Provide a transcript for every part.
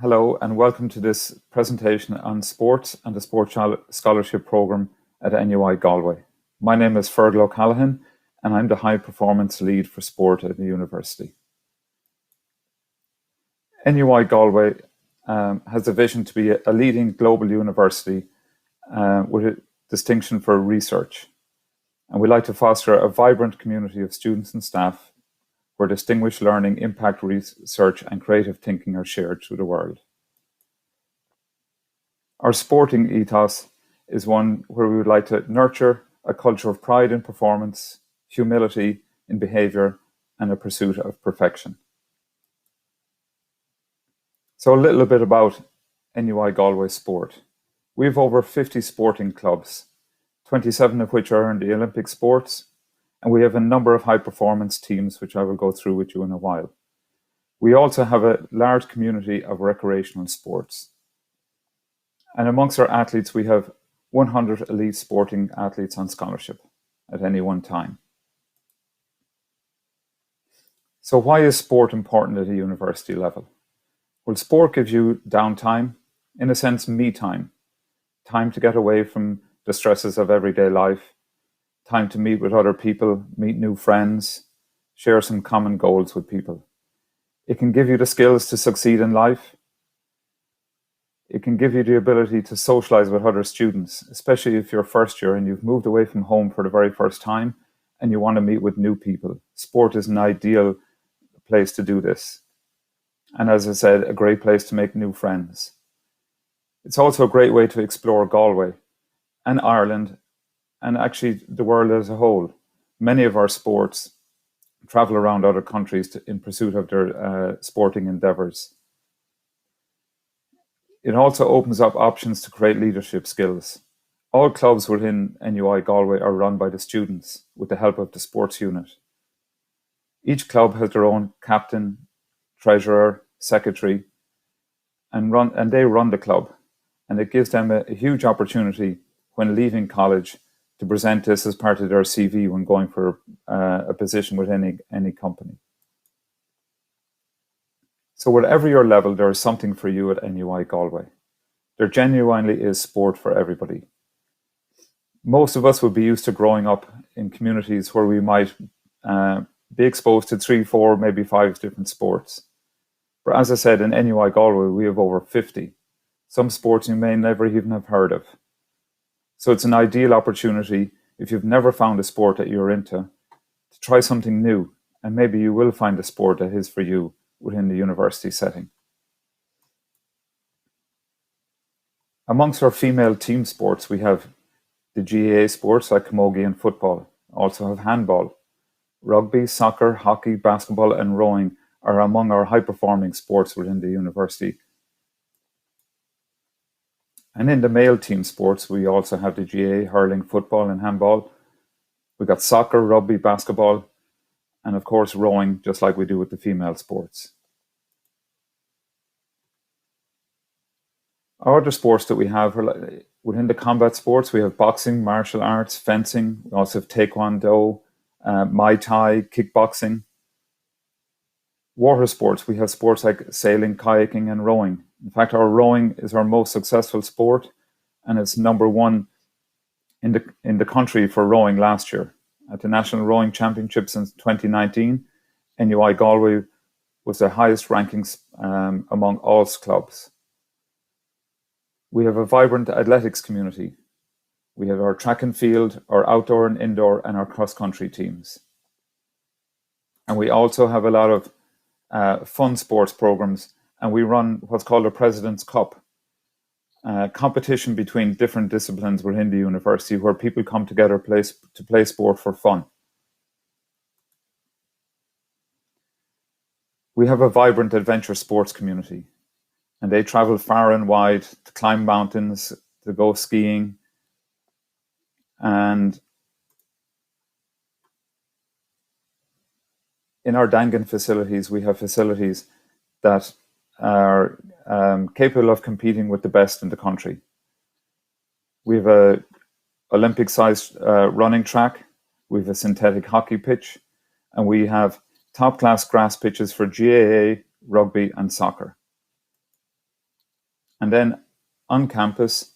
Hello and welcome to this presentation on sports and the Sports Scholarship Programme at NUI Galway. My name is Fergal O'Callaghan and I'm the High Performance Lead for Sport at the university. NUI Galway has a vision to be a leading global university with a distinction for research. And we like to foster a vibrant community of students and staff where distinguished learning, impact research and creative thinking are shared through the world. Our sporting ethos is one where we would like to nurture a culture of pride in performance, humility in behaviour and a pursuit of perfection. So a little bit about NUI Galway Sport. We have over 50 sporting clubs, 27 of which are in the Olympic sports, and we have a number of high-performance teams, which I will go through with you in a while. We also have a large community of recreational sports. And amongst our athletes, we have 100 elite sporting athletes on scholarship at any one time. So why is sport important at a university level? Well, sport gives you downtime, in a sense, me time to get away from the stresses of everyday life, time to meet with other people, meet new friends, share some common goals with people. It can give you the skills to succeed in life. It can give you the ability to socialize with other students, especially if you're first year and you've moved away from home for the very first time and you want to meet with new people. Sport is an ideal place to do this. And as I said, a great place to make new friends. It's also a great way to explore Galway and Ireland and actually the world as a whole. Many of our sports travel around other countries in pursuit of their sporting endeavours. It also opens up options to create leadership skills. All clubs within NUI Galway are run by the students with the help of the sports unit. Each club has their own captain, treasurer, secretary, and they run the club. And it gives them a huge opportunity when leaving college to present this as part of their CV when going for a position with any company. So whatever your level, there is something for you at NUI Galway. There genuinely is sport for everybody. Most of us would be used to growing up in communities where we might be exposed to 3, 4, maybe 5 different sports. But as I said, in NUI Galway, we have over 50. Some sports you may never even have heard of. So it's an ideal opportunity, if you've never found a sport that you're into, to try something new, and maybe you will find a sport that is for you within the university setting. Amongst our female team sports, we have the GAA sports like camogie and football, also have handball. Rugby, soccer, hockey, basketball and rowing are among our high-performing sports within the university. And in the male team sports, we also have the GAA, hurling, football and handball. We've got soccer, rugby, basketball, and of course rowing, just like we do with the female sports. Our other sports that we have are within the combat sports, we have boxing, martial arts, fencing. We also have taekwondo, Muay Thai, kickboxing. Water sports, we have sports like sailing, kayaking and rowing. In fact, our rowing is our most successful sport and it's #1 in the country for rowing last year. At the National Rowing Championships in 2019, NUI Galway was the highest rankings among all clubs. We have a vibrant athletics community. We have our track and field, our outdoor and indoor, and our cross-country teams. And we also have a lot of fun sports programs, and we run what's called a President's Cup, competition between different disciplines within the university where people come together to play sport for fun. We have a vibrant adventure sports community, and they travel far and wide to climb mountains, to go skiing, and in our Dangan facilities, we have facilities that are capable of competing with the best in the country. We have a Olympic-sized running track, we have a synthetic hockey pitch, and we have top-class grass pitches for GAA, rugby and soccer. And then on campus,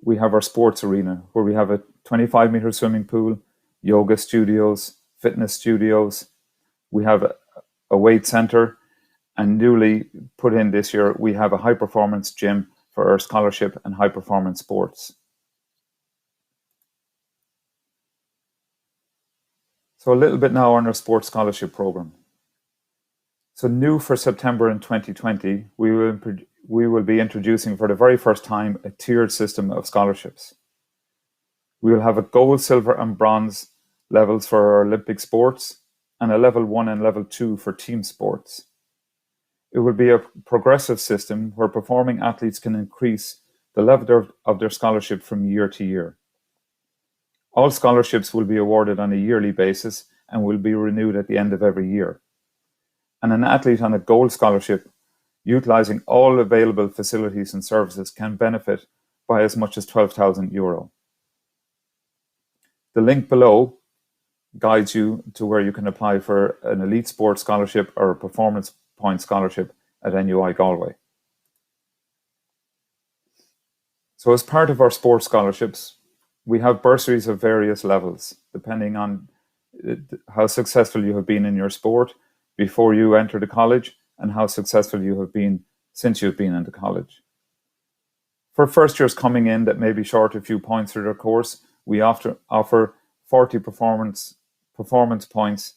we have our sports arena where we have a 25-meter swimming pool, yoga studios, fitness studios. We have a weight center, and newly put in this year, we have a high performance gym for our scholarship and high performance sports. So a little bit now on our sports scholarship program. So new for September in 2020, we will be introducing for the very first time a tiered system of scholarships. We will have a gold, silver and bronze levels for our Olympic sports and a level 1 and level 2 for team sports. It will be a progressive system where performing athletes can increase the level of their scholarship from year to year. All scholarships will be awarded on a yearly basis and will be renewed at the end of every year. And an athlete on a gold scholarship, utilising all available facilities and services, can benefit by as much as €12,000. The link below guides you to where you can apply for an elite sports scholarship or a performance point scholarship at NUI Galway. So as part of our sports scholarships, we have bursaries of various levels, depending on how successful you have been in your sport before you enter the college and how successful you have been since you've been into college. For first years coming in that may be short a few points through their course, we offer 40 performance points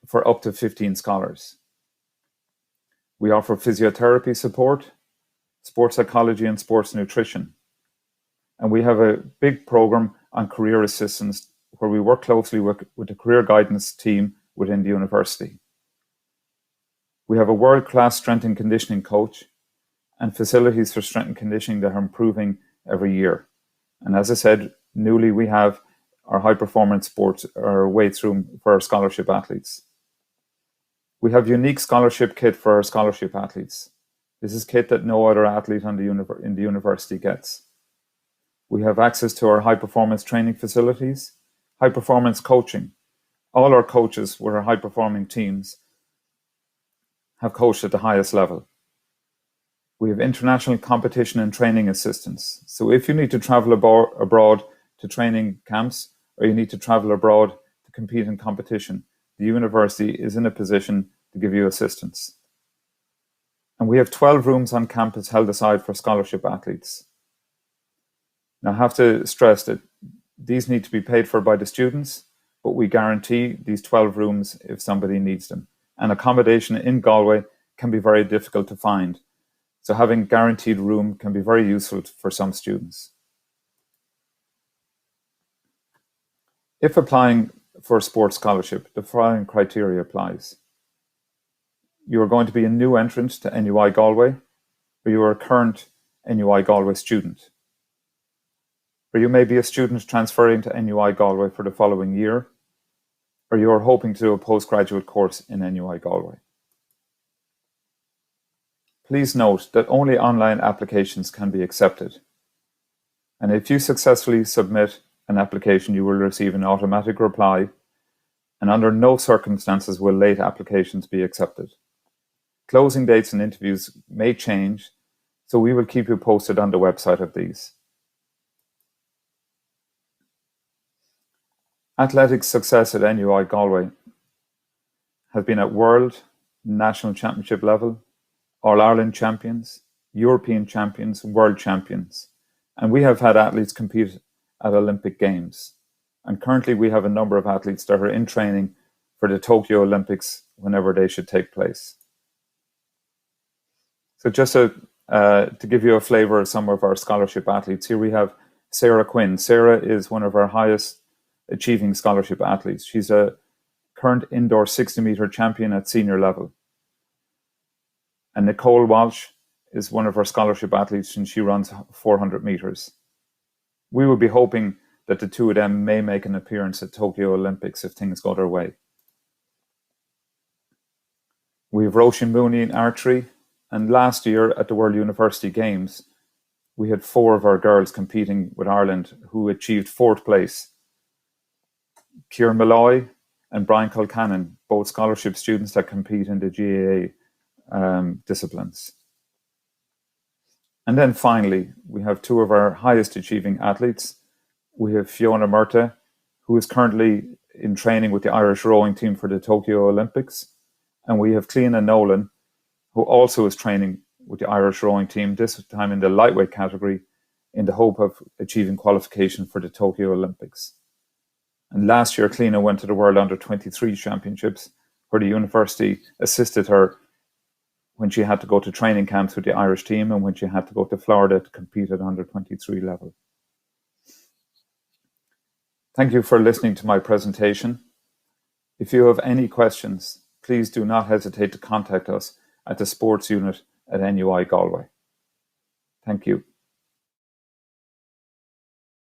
for up to 15 scholars. We offer physiotherapy support, sports psychology and sports nutrition. And we have a big program on career assistance where we work closely with the career guidance team within the university. We have a world-class strength and conditioning coach and facilities for strength and conditioning that are improving every year. And as I said, newly we have our high performance sports, our weights room for our scholarship athletes. We have unique scholarship kit for our scholarship athletes. This is kit that no other athlete in the university gets. We have access to our high performance training facilities, high performance coaching. All our coaches with our high performing teams have coached at the highest level. We have international competition and training assistance. So if you need to travel abroad to training camps, or you need to travel abroad to compete in competition, the university is in a position to give you assistance. And we have 12 rooms on campus held aside for scholarship athletes. Now I have to stress that these need to be paid for by the students, but we guarantee these 12 rooms if somebody needs them. And accommodation in Galway can be very difficult to find. So having guaranteed room can be very useful for some students. If applying for a sports scholarship, the following criteria applies. You are going to be a new entrant to NUI Galway, or you are a current NUI Galway student. Or you may be a student transferring to NUI Galway for the following year, or you are hoping to do a postgraduate course in NUI Galway. Please note that only online applications can be accepted. And if you successfully submit an application, you will receive an automatic reply, and under no circumstances will late applications be accepted. Closing dates and interviews may change, so we will keep you posted on the website of these. Athletics success at NUI Galway has been at world, national championship level, All-Ireland champions, European champions, world champions. And we have had athletes compete at Olympic Games. And currently we have a number of athletes that are in training for the Tokyo Olympics whenever they should take place. So just to give you a flavour of some of our scholarship athletes, here we have Sarah Quinn. Sarah is one of our highest achieving scholarship athletes. She's a current indoor 60-metre champion at senior level. And Nicole Walsh is one of our scholarship athletes, and she runs 400 metres. We will be hoping that the two of them may make an appearance at Tokyo Olympics if things go their way. We have Roisin Mooney in archery, and last year at the World University Games, we had 4 of our girls competing with Ireland who achieved 4th place. Ciara Malloy and Brian Colcannon, both scholarship students that compete in the GAA disciplines. And then finally, we have two of our highest achieving athletes. We have Fiona Murtagh, who is currently in training with the Irish rowing team for the Tokyo Olympics. And we have Cliona Nolan, who also is training with the Irish rowing team, this time in the lightweight category, in the hope of achieving qualification for the Tokyo Olympics. And last year, Cliona went to the World Under-23 Championships, where the university assisted her when she had to go to training camps with the Irish team and when she had to go to Florida to compete at under-23 level. Thank you for listening to my presentation. If you have any questions, please do not hesitate to contact us at the sports unit at NUI Galway. Thank you.